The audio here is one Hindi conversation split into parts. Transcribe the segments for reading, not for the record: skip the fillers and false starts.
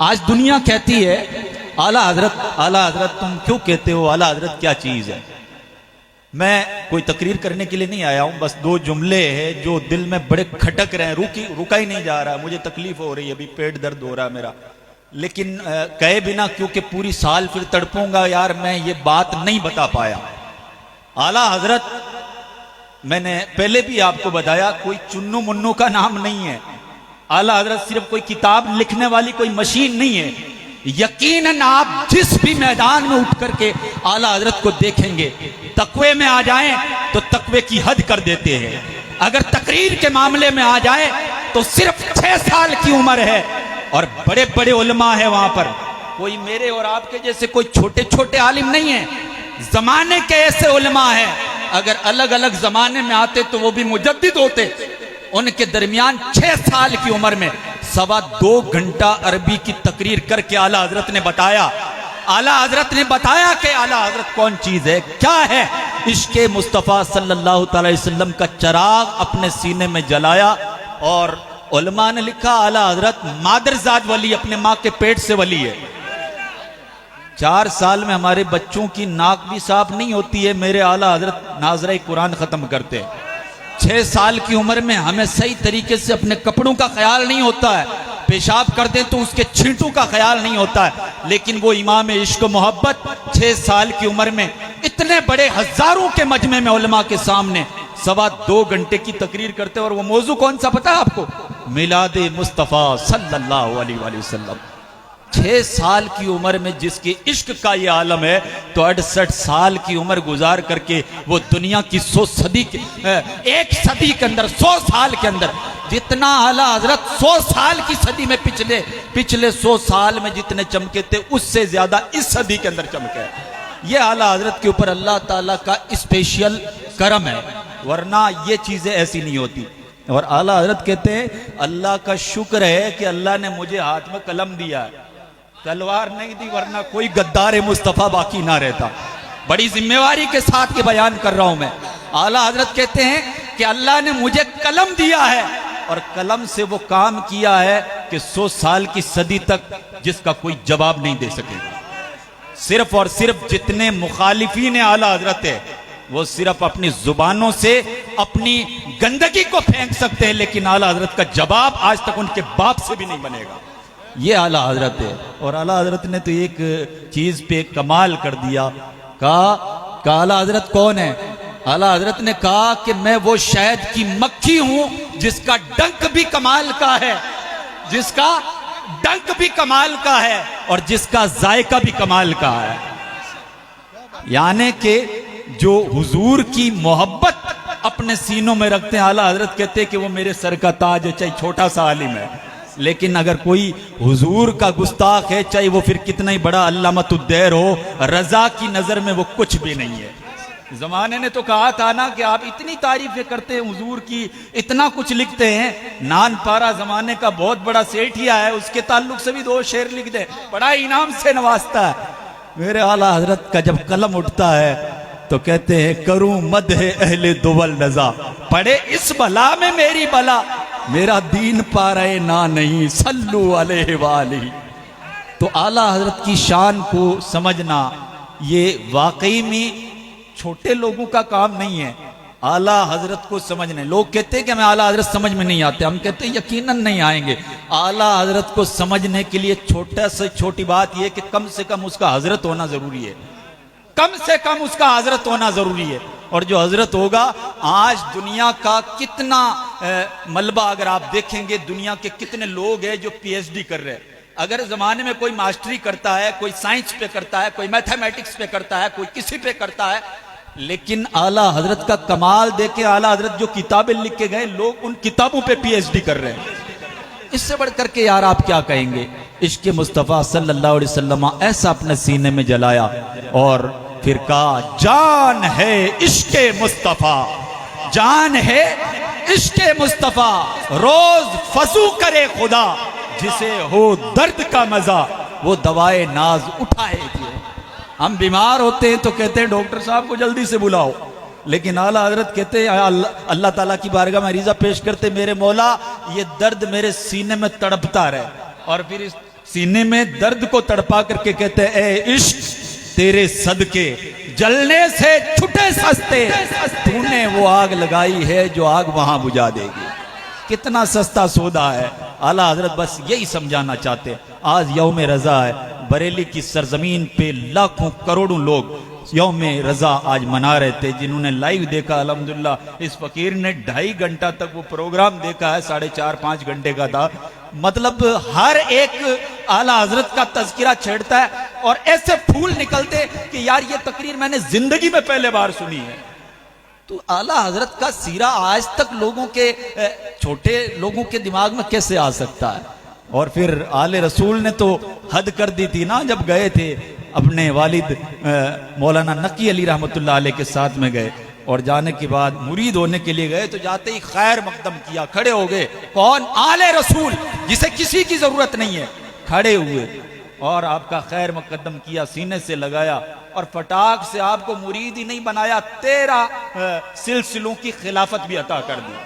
आज दुनिया कहती है आला हजरत तुम क्यों कहते हो आला हजरत क्या चीज है। मैं कोई तकरीर करने के लिए नहीं आया हूं, बस दो जुमले हैं जो दिल में बड़े खटक रहे हैं, रुका ही नहीं जा रहा, मुझे तकलीफ हो रही है, अभी पेट दर्द हो रहा है मेरा, लेकिन कहे बिना क्योंकि पूरी साल फिर तड़पूंगा यार, मैं ये बात नहीं बता पाया। आला हजरत मैंने पहले भी आपको बताया कोई चुन्नू मुन्नू का नाम नहीं है। आला हजरत सिर्फ कोई किताब लिखने वाली कोई मशीन नहीं है। यकीनन आप जिस भी मैदान में उठ करके आला हजरत को देखेंगे, तकवे में आ जाएं तो तकवे की हद कर देते हैं। अगर तकरीर के मामले में आ जाए तो सिर्फ 6 साल की उम्र है और बड़े बड़े उलमा है वहां पर, कोई मेरे और आपके जैसे कोई छोटे छोटे आलिम नहीं है, जमाने के ऐसे उलमा है, अगर अलग अलग जमाने में आते तो वो भी मुजद्दिद होते। उनके दरमियान 6 साल की उम्र में 2.25 घंटा अरबी की तकरीर करके आला हजरत ने बताया, आला हजरत ने बताया कि आला हजरत कौन चीज है, क्या है। इश्के मुस्तफ़ा सल्लल्लाहु अलैहि वसल्लम का चराग अपने सीने में जलाया और उलमा ने लिखा आला हजरत मादरजाद वली, अपने माँ के पेट से वली है। 4 साल में हमारे बच्चों की नाक भी साफ नहीं होती है, मेरे आला हजरत नाज़रा कुरान खत्म करते हैं। 6 साल की उम्र में हमें सही तरीके से अपने कपड़ों का ख्याल नहीं होता है, पेशाब कर दें तो उसके छींटों का ख्याल नहीं होता है, लेकिन वो इमाम इश्क मोहब्बत 6 साल की उम्र में इतने बड़े हजारों के मजमे में उलमा के सामने 2.25 घंटे की तकरीर करते। और वो मौजू कौन सा पता है आपको? मिलादे मुस्तफ़ा सल्लल्लाहु अलैहि वसल्लम। 6 साल की उम्र में जिसके इश्क का ये आलम है, तो 68 साल की उम्र गुजार करके वो दुनिया की 100 सदी के 1 सदी के अंदर 100 साल के अंदर जितना आला हजरत 100 साल की सदी में पिछले 100 साल में जितने चमके थे, उससे ज्यादा इस सदी के अंदर चमके। ये आला हजरत के ऊपर अल्लाह ताला का स्पेशल करम है, वरना ये चीजें ऐसी नहीं होती। और आला हजरत कहते हैं अल्लाह का शुक्र है कि अल्लाह ने मुझे हाथ में कलम दिया है, तलवार नहीं दी, वरना कोई गद्दार मुस्तफ़ा बाकी ना रहता। बड़ी जिम्मेवारी के साथ ये बयान कर रहा हूं मैं। आला हजरत कहते हैं कि अल्लाह ने मुझे कलम दिया है और कलम से वो काम किया है कि 100 साल की सदी तक जिसका कोई जवाब नहीं दे सकेगा। सिर्फ और सिर्फ जितने मुखालिफीन आला हजरत है वो सिर्फ अपनी जुबानों से अपनी गंदगी को फेंक सकते हैं, लेकिन आला हजरत का जवाब आज तक उनके बाप से भी नहीं बनेगा। ये आला हजरत है। और आला हजरत ने तो एक चीज पे कमाल कर दिया, कहा आला हजरत कौन है? आला हजरत ने कहा कि मैं वो शहद की मक्खी हूं जिसका डंक भी कमाल का है, जिसका डंक भी कमाल का है और जिसका जायका भी कमाल का है। यानी कि जो हुजूर की मोहब्बत अपने सीनों में रखते हैं, आला हजरत कहते हैं कि वो मेरे सर का ताज है, चाहे छोटा सा आलिम है, लेकिन अगर कोई हुजूर का गुस्ताख है, चाहे वो फिर कितना ही बड़ा अल्लामतुद्दैर हो, रजा की नजर में वो कुछ भी नहीं है। जमाने ने तो कहा था ना कि आप इतनी तारीफें करते हैं हुजूर की, इतना कुछ लिखते हैं, नान पारा जमाने का बहुत बड़ा सेठिया है, उसके ताल्लुक से भी 2 शेर लिख दे, बड़ा इनाम से नवाजता है। मेरे आला हजरत का जब कलम उठता है तो कहते हैं करूं मदह अहले दुवल नजा, पड़े इस बला में मेरी बला, मेरा दीन पा रहे ना नहीं सल्लू अलैहि वाली। तो आला हजरत की शान को समझना ये वाकई में छोटे लोगों का काम नहीं है। आला हजरत को समझने, लोग कहते हैं कि हमें आला हजरत समझ में नहीं आते, हम कहते हैं यकीनन नहीं आएंगे। आला हजरत को समझने के लिए छोटा से छोटी बात यह कि कम से कम उसका हजरत होना जरूरी है, कम से कम उसका हजरत होना जरूरी है। और जो हजरत होगा, आज दुनिया का कितना मलबा अगर आप देखेंगे, दुनिया के कितने लोग हैं जो PhD कर रहे हैं। अगर जमाने में कोई मास्टरी करता है, कोई साइंस पे करता है, कोई मैथमेटिक्स पे करता है, कोई किसी पे करता है, लेकिन आला हजरत का कमाल देखे, आला हजरत जो किताबें लिख के गए, लोग उन किताबों पे PhD कर रहे हैं। इससे बढ़ करके यार आप क्या कहेंगे? इश्क मुस्तफ़ा सल्लल्लाहु अलैहि वसल्लम ऐसा अपने सीने में जलाया और फिर कहा जान है इश्क मुस्तफ़ा, जान है इश्क मुस्तफ़ा, रोज फजू करे खुदा, जिसे हो दर्द का मजा वो दवाए नाज उठाए। हम बीमार होते हैं तो कहते हैं डॉक्टर साहब को जल्दी से बुलाओ, लेकिन आला हजरत कहते हैं अल्लाह ताला की बारगाह में रिजा पेश करते, मेरे मौला ये दर्द मेरे सीने में तड़पता रहे, और फिर इस सीने में दर्द को तड़पा करके कहते हैं, ए इश्क तेरे सदके जलने से छुटे सस्ते, तूने वो आग लगाई है जो आग वहां बुझा देगी। कितना सस्ता सौदा है। आला हजरत बस यही समझाना चाहते। आज यौम रजा है, बरेली की सरजमीन पे लाखों करोड़ों लोग यौम रजा आज मना रहे थे। जिन्होंने लाइव देखा अल्हम्दुलिल्लाह, इस फकीर ने 2.5 घंटा तक वो प्रोग्राम देखा है, 4.5-5 घंटे का था। मतलब हर एक आला हजरत का तज़किरा छेड़ता है और ऐसे फूल निकलते कि यार ये तकरीर मैंने जिंदगी में पहले बार सुनी है। तो आला हजरत का सीरा आज तक लोगों के, छोटे लोगों के दिमाग में कैसे आ सकता है। और फिर आले रसूल ने तो हद कर दी थी ना, जब गए थे अपने वालिद मौलाना नकी अली रहमतुल्लाह अलैह के साथ में गए और जाने के बाद मुरीद होने के लिए गए, तो जाते ही खैर मकदम किया, खड़े हो गए। कौन? आले रसूल, जिसे किसी की जरूरत नहीं है, खड़े हुए और आपका खैर मुकद्दम किया, सीने से लगाया और फटाक से आपको मुरीद ही नहीं बनाया, 13 सिलसिलों की खिलाफत भी अता कर दी।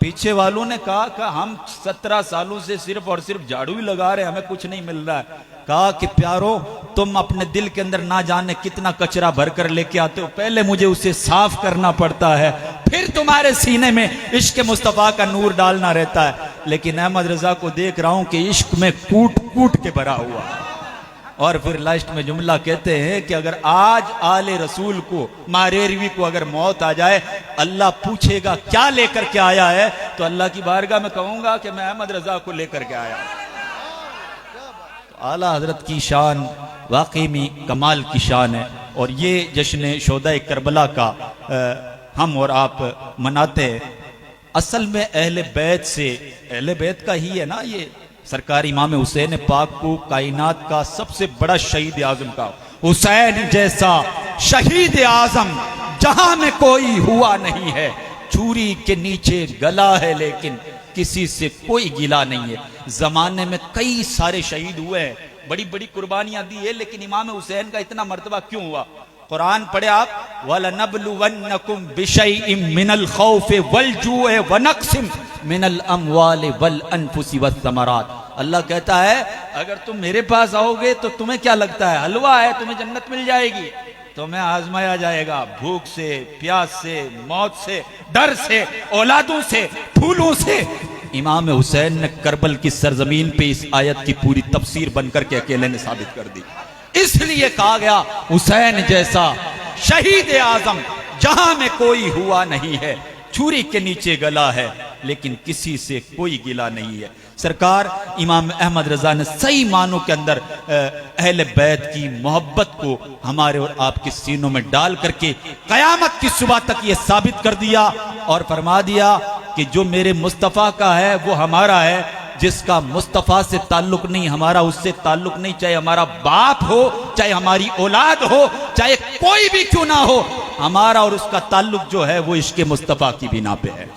पीछे वालों ने कहा कि हम 17 सालों से सिर्फ और सिर्फ झाड़ू ही लगा रहे हैं, हमें कुछ नहीं मिल रहा है। कहा कि प्यारो, तुम अपने दिल के अंदर ना जाने कितना कचरा भर कर लेके आते हो, पहले मुझे उसे साफ करना पड़ता है, फिर तुम्हारे सीने में इश्क मुस्तफ़ा का नूर डालना रहता है। लेकिन अहमद रजा को देख रहा हूं कि इश्क में कूट कूट के भरा हुआ है। और फिर लास्ट में जुमला कहते हैं कि अगर आज आले रसूल को, मारेरवी को अगर मौत आ जाए, अल्लाह पूछेगा क्या लेकर के आया है, तो अल्लाह की बारगाह में कहूंगा कि मैं अहमद रजा को लेकर के आया। तो आला हजरत की शान वाकई में कमाल की शान है। और ये जश्न शोदा करबला का हम और आप मनाते हैं। असल में अहले बैत से, अहले बैत का ही है ना ये। सरकार इमाम हुसैन पाक को कायनात का सबसे बड़ा शहीद आजम का, हुसैन जैसा शहीद आजम जहां में कोई हुआ नहीं है। छुरी के नीचे गला है लेकिन किसी से कोई गिला नहीं है। जमाने में कई सारे शहीद हुए हैं, बड़ी बड़ी कुर्बानियां दी है, लेकिन इमाम हुसैन का इतना मर्तबा क्यों हुआ? कुरान पढ़े आप, वलनबलुवन्नकुम बिशैइन मिनल खौफ वल जूअ व नक्सिम मिनल अमवाल वल अनफुसी वस्समरात। अल्लाह कहता है अगर तुम मेरे पास आओगे तो तुम्हें क्या लगता है हलवा है, तुम्हें जन्नत मिल जाएगी? तुम्हें आजमाया जाएगा भूख से, प्यास से, मौत से, डर से, औलादों से, फूलों से। इमाम हुसैन ने करबल की सरजमीन पे इस आयत की पूरी तफसीर बनकर के अकेले ने साबित कर दी। इसलिए कहा गया हुसैन जैसा शहीद आजम जहां में कोई हुआ नहीं है। छुरी के नीचे गला है लेकिन किसी से कोई गिला नहीं है। सरकार इमाम अहमद रजा ने सही मानों के अंदर अहले बैत की मोहब्बत को हमारे और आपके सीनों में डाल करके कयामत की सुबह तक ये साबित कर दिया और फरमा दिया कि जो मेरे मुस्तफ़ा का है वो हमारा है, जिसका मुस्तफ़ा से ताल्लुक नहीं हमारा उससे ताल्लुक नहीं, चाहे हमारा बाप हो, चाहे हमारी औलाद हो, चाहे कोई भी क्यों ना हो, हमारा और उसका ताल्लुक जो है वो इश्क़ मुस्तफ़ा की बिना पे है।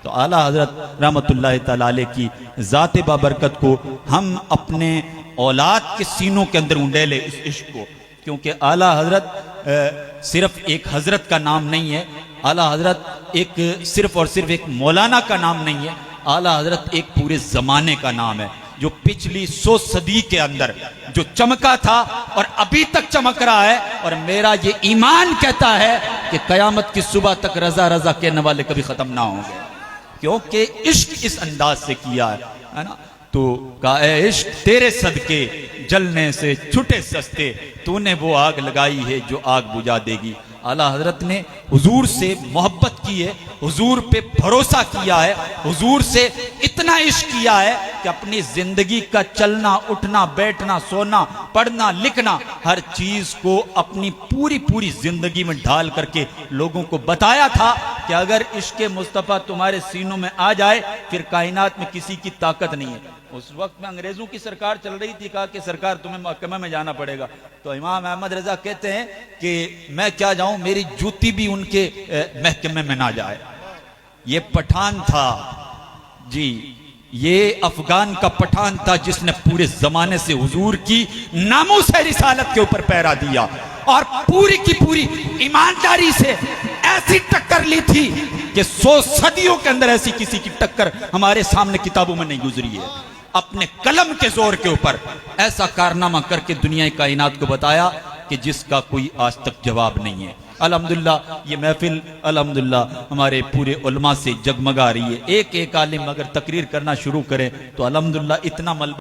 तो आला हजरत रहमतुल्लाह तआला अलैह की ज़ात बाबरकत को हम अपने औलाद के सीनों के अंदर उंडेले इस इश्क को, क्योंकि आला हजरत सिर्फ एक हजरत का नाम नहीं है। आला हजरत एक सिर्फ और सिर्फ एक मौलाना का नाम नहीं है। आला हजरत एक पूरे जमाने का नाम है, जो पिछली 100 सदी के अंदर जो चमका था और अभी तक चमक रहा है। और मेरा ये ईमान कहता है कि कयामत की सुबह तक रजा रजा कहने वाले कभी खत्म ना होंगे, क्योंकि इश्क इस अंदाज से किया है ना। तो का इश्क तेरे सदके जलने से छुटे सस्ते, तूने वो आग लगाई है जो आग बुझा देगी। आला हजरत ने हुजूर से मोहब्बत की है, हुजूर पे भरोसा किया है, हुजूर से इतना इश्क किया है कि अपनी जिंदगी का चलना उठना बैठना सोना पढ़ना लिखना हर चीज को अपनी पूरी पूरी जिंदगी में ढाल करके लोगों को बताया था कि अगर इश्क मुस्तफ़ा तुम्हारे सीनों में आ जाए फिर कायनात में किसी की ताकत नहीं है। उस वक्त में अंग्रेजों की सरकार चल रही थी, कहा कि सरकार तुम्हें महकमे में जाना पड़ेगा। तो इमाम अहमद रजा कहते हैं कि मैं क्या जाऊं, मेरी जूती भी उनके महकमे में ना जाए। ये पठान था जी, ये अफगान का पठान था जिसने पूरे जमाने से हुजूर की नामूस रिसालत के ऊपर पहरा दिया और पूरी की पूरी ईमानदारी से ऐसी टक्कर ली थी कि 100 सदियों के अंदर ऐसी किसी की टक्कर हमारे सामने किताबों में नहीं गुजरी है। अपने कलम के जोर के ऊपर ऐसा कारनामा करके दुनिया कायनात को बताया कि जिसका कोई आज तक जवाब नहीं है। अल्हम्दुलिल्लाह ये महफिल अल्हम्दुलिल्लाह हमारे पूरे उलमा से जगमगा रही है। एक एक आलिम अगर तकरीर करना शुरू करे तो अल्हम्दुलिल्लाह इतना मलबा